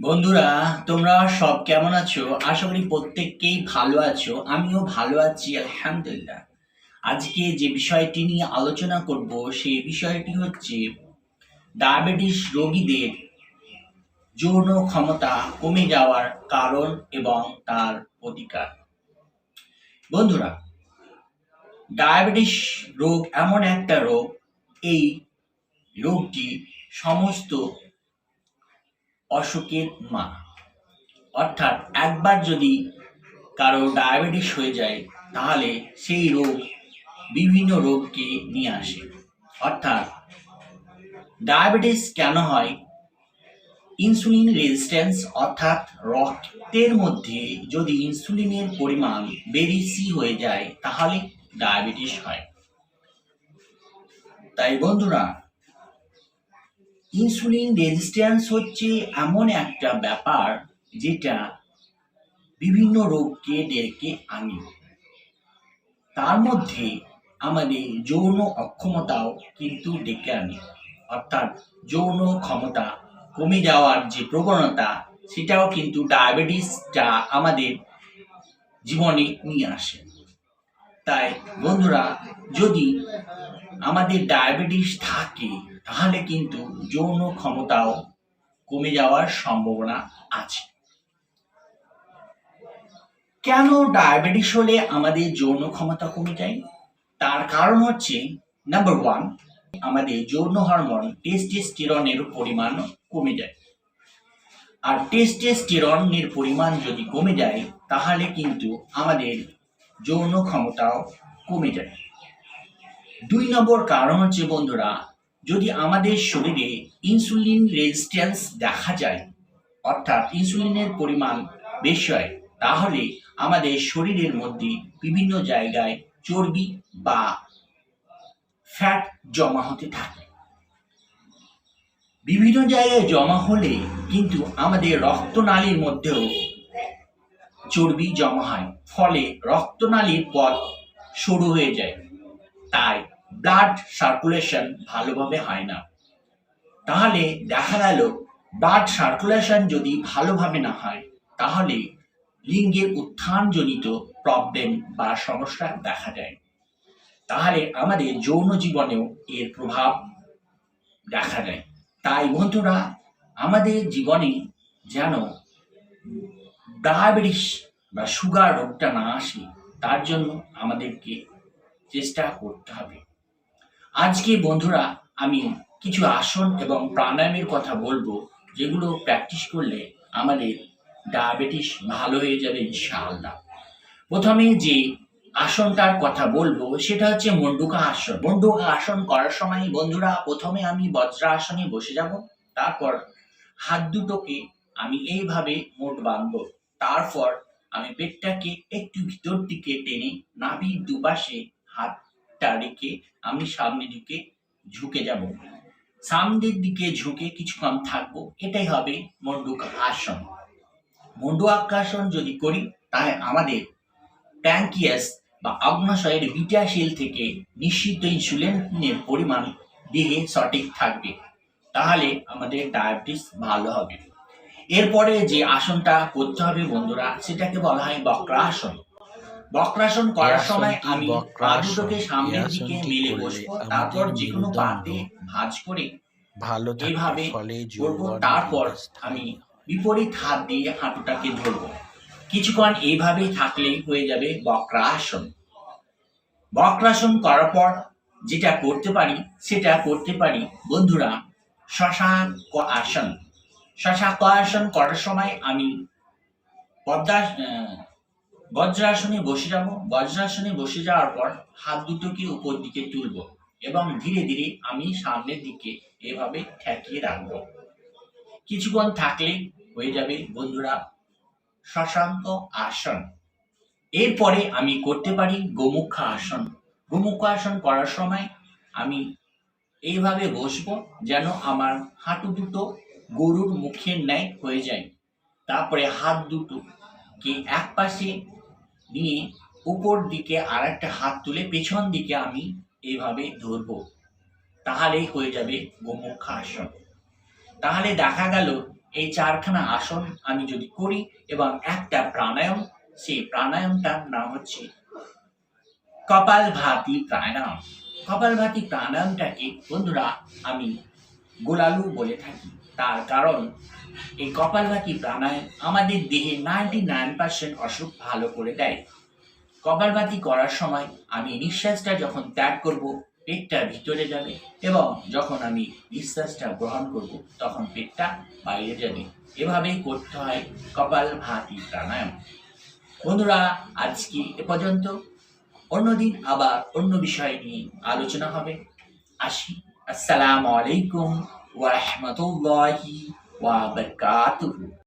বন্ধুরা, তোমরা সব কেমন আছো? আশা করি প্রত্যেককেই ভালো আছো। আমিও ভালো আছি, আলহামদুলিল্লাহ। আজকে যে বিষয়টি নিয়ে আলোচনা করব সেই বিষয়টি হচ্ছে ডায়াবেটিস রোগীদের যৌন ক্ষমতা কমে যাওয়ার কারণ এবং তার প্রতিকার। বন্ধুরা, ডায়াবেটিস রোগ এমন একটা রোগ, এই রোগটি সমস্ত অসুখের মা। অর্থাৎ একবার যদি কারো ডায়াবেটিস হয়ে যায় তাহলে সেই রোগ বিভিন্ন রোগকে নিয়ে আসে। অর্থাৎ ডায়াবেটিস কেন হয়? ইনসুলিন রেজিস্ট্যান্স, অর্থাৎ রক্তের মধ্যে যদি ইনসুলিনের পরিমাণ বেশি হয়ে যায় তাহলে ডায়াবেটিস হয়। তাই বন্ধুরা, ইনসুলিন রেজিস্ট্যান্স হচ্ছে এমন একটা ব্যাপার যেটা বিভিন্ন রোগকে ডেকে আনে। তার মধ্যে আমাদের যৌন অক্ষমতাও কিন্তু ডেকে আনে। অর্থাৎ যৌন ক্ষমতা কমে যাওয়ার যে প্রবণতা, সেটাও কিন্তু ডায়াবেটিসটা আমাদের জীবনে নিয়ে আসে। তাই বন্ধুরা, যদি আমাদের ডায়াবেটিস থাকে তাহলে কিন্তু যৌন ক্ষমতাও কমে যাওয়ার সম্ভাবনা আছে। কেন ডায়াবেটিস হলে আমাদের যৌন ক্ষমতা কমে যায়? তার কারণ হচ্ছে নাম্বার ওয়ান, আমাদের যৌন হরমোন টেস্টোস্টেরনের পরিমাণ কমে যায়। আর টেস্টোস্টেরনের পরিমাণ যদি কমে যায় তাহলে কিন্তু আমাদের যৌন ক্ষমতাও কমে যায়। দুই নম্বর কারণ হচ্ছে বন্ধুরা, যদি আমাদের শরীরে ইনসুলিন রেজিস্ট্যান্স দেখা যায়, অর্থাৎ ইনসুলিনের পরিমাণ বেশি হয়, তাহলে আমাদের শরীরের মধ্যে বিভিন্ন জায়গায় চর্বি বা ফ্যাট জমা হতে থাকে। বিভিন্ন জায়গায় জমা হলে কিন্তু আমাদের রক্তনালীর মধ্যেও চর্বি জমা হয়, ফলে রক্তনালীর পথ সরু হয়ে যায়। তাই ব্লাড সার্কুলেশন ভালোভাবে হয় না। তাহলে দেখা গেল ব্লাড সার্কুলেশন যদি ভালোভাবে না হয় তাহলে লিঙ্গের উত্থানজনিত প্রবলেম বা সমস্যা দেখা যায়। তাহলে আমাদের যৌন জীবনেও এর প্রভাব দেখা যায়। তাই বন্ধুরা, আমাদের জীবনে যেন ডায়াবেটিস বা সুগার রোগটা না আসে, তার জন্য আমাদেরকে চেষ্টা করতে হবে। আজকে বন্ধুরা, আমি কিছু আসন এবং প্রাণায়ামের কথা বলবো, যেগুলো প্র্যাকটিস করলে আমাদের ডায়াবেটিস ভালো হয়ে যাবে ইনশাআল্লাহ। প্রথমে যে আসনটার কথা বলবো সেটা হচ্ছে মন্ডুকা আসন। মন্ডুকা আসন করার সময় বন্ধুরা, প্রথমে আমি বজ্রাসনে বসে যাব। তারপর হাত দুটোকে আমি এইভাবে মোট বাঁধবো। তারপর আমি পেটটাকে একটু ভিতর দিকে টেনে নাভির দুপাশে হাতটা রেখে আমি সামনের দিকে ঝুঁকে যাব। সামনের দিকে ঝুঁকে কিছুক্ষণ থাকবো। এটাই হবে মন্ডুকা আসন। মন্ডুকা আসন যদি করি তাহলে আমাদের প্যানক্রিয়াস বা অগ্নাশয়ের বিটা সেল থেকে নিঃসৃত ইনসুলিনের পরিমাণ দেহে সঠিক থাকবে। তাহলে আমাদের ডায়াবেটিস ভালো হবে। এরপরে যে আসনটা করতে হবে বন্ধুরা, সেটাকে বলা হয় বক্রাসন। বক্রাসন করার সময় আমি পা দুটোকে সামনের দিকে মেলে বসবো। তারপর যে কোনো পাতে ভাঁজ করে এইভাবে করবো। তারপর আমি বিপরীত হাত দিয়ে হাঁটুটাকে ধরবো। কিছুক্ষণ এইভাবেই থাকলেই হয়ে যাবে বক্রাসন। বক্রাসন করার পর যেটা করতে পারি সেটা করতে পারি বন্ধুরা শশাঙ্ক আসন। শশাঙ্ক আসন করার সময় আমি বজ্রাসনে বসে যাব। বজ্রাসনে বসে যাওয়ার পর হাত দুটোকে উপর দিকে তুলব এবং ধীরে ধীরে আমি সামনের দিকে এভাবে ঠেকিয়ে রাখবো। কিছুক্ষণ থাকলে হয়ে যাবে বন্ধুরা শশাঙ্ক আসন। এরপরে আমি করতে পারি গোমুখা আসন। গোমুখা আসন করার সময় আমি এইভাবে বসবো যেন আমার হাঁটু দুটো গরুর মুখের ন্যায় হয়ে যায়। তারপরে হাত দুটোকে এক পাশে নিয়ে উপর দিকে আর একটা হাত তুলে পেছন দিকে আমি এইভাবে ধরবো। তাহলেই হয়ে যাবে গোমুখা আসন। তাহলে দেখা গেল এই 4খানা আসন আমি যদি করি এবং একটা প্রাণায়াম, সেই প্রাণায়ামটার নাম হচ্ছে কপালভাতি প্রাণায়াম। কপালভাতি প্রাণায়ামটাকে বন্ধুরা আমি গোলালু বলে থাকি। তার কারণ এই কপালভাতি প্রাণায়াম আমাদের দেহে 99% অসুখ ভালো করে দেয়। কপালভাতি করার সময় আমি নিঃশ্বাসটা যখন ত্যাগ করব, পেটটা ভিতরে যাবে এবং যখন আমি নিঃশ্বাসটা গ্রহণ করব তখন পেটটা বাইরে যাবে। এভাবেই করতে হয় কপালভাতি প্রাণায়াম। বন্ধুরা, আজকে এ পর্যন্ত। অন্যদিন আবার অন্য বিষয় নিয়ে আলোচনা হবে। আসি। আসসালামু আলাইকুম ওয়া রাহমাতুল্লাহি ওয়া বারাকাতুহু।